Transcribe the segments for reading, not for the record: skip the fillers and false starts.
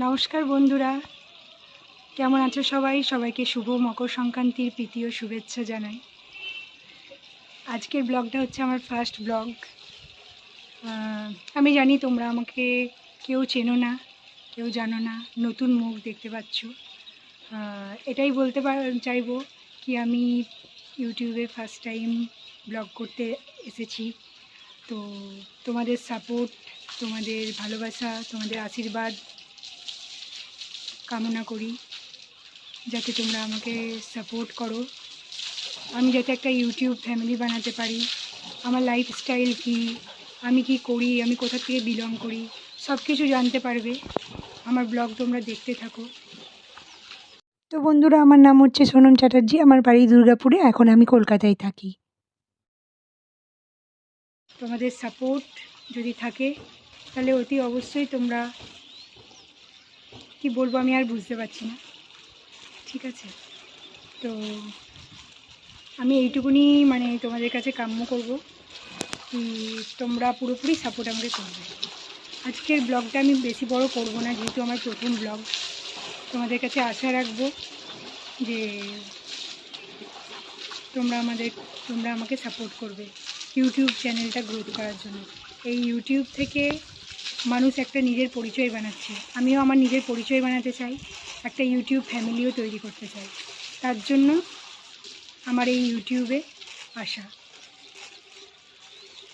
নমস্কার বন্ধুরা, কেমন আছো সবাই? সবাইকে শুভ মকর সংক্রান্তির প্রীতি ও শুভেচ্ছা জানাই। আজকের ব্লগটা হচ্ছে আমার ফার্স্ট ব্লগ। আমি জানি তোমরা আমাকে কেউ চেনো না, কেউ জানো না, নতুন মুখ দেখতে পাচ্ছ। এটাই বলতে চাইবো কি আমি ইউটিউবে ফার্স্ট টাইম ব্লগ করতে এসেছি। তো তোমাদের সাপোর্ট, তোমাদের ভালোবাসা, তোমাদের আশীর্বাদ কামনা করি, যাতে তোমরা আমাকে সাপোর্ট করো। আমি যাতে একটা ইউটিউব ফ্যামিলি বানাতে পারি। আমার লাইফস্টাইল কী, আমি কি করি, আমি কোথা থেকে বিলং করি, সব কিছু জানতে পারবে। আমার ব্লগ তোমরা দেখতে থাকো। তো বন্ধুরা, আমার নাম হচ্ছে সোনম চ্যাটার্জি, আমার বাড়ি দুর্গাপুরে, এখন আমি কলকাতায় থাকি। তোমাদের সাপোর্ট যদি থাকে তাহলে অতি অবশ্যই তোমরা, কি বলবো আমি আর বুঝতে পারছি না, ঠিক আছে? তো আমি এইটুকুনি তোমাদের কাছে কাম্য করব কি তোমরা পুরোপুরি সাপোর্ট আমাকে করবে। আজকের ব্লগটা আমি বেশি বড় করব না, যেহেতু আমার প্রথম ব্লগ। তোমাদের কাছে আশা রাখবো যে তোমরা আমাকে সাপোর্ট করবে ইউটিউব চ্যানেলটা গ্রোথ করার জন্য। এই ইউটিউব থেকে মানুষ একটা নিজের পরিচয় বানাচ্ছে, আমিও আমার নিজের পরিচয় বানাতে চাই, একটা ইউটিউব ফ্যামিলিও তৈরি করতে চাই। তার জন্য আমার এই ইউটিউবে আসা।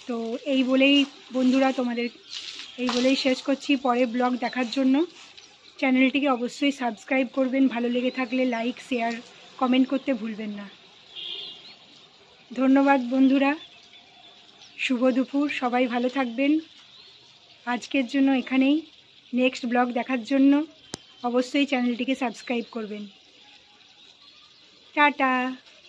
তো এই বলেই বন্ধুরা, এই বলেই শেষ করছি। পরের ব্লগ দেখার জন্য চ্যানেলটিকে অবশ্যই সাবস্ক্রাইব করবেন, ভালো লেগে থাকলে লাইক, শেয়ার, কমেন্ট করতে ভুলবেন না। ধন্যবাদ বন্ধুরা, শুভ দুপুর, সবাই ভালো থাকবেন। আজকের জন্য এখানেই। নেক্সট ব্লগ দেখার জন্য অবশ্যই চ্যানেলটিকে সাবস্ক্রাইব করবেন। টাটা।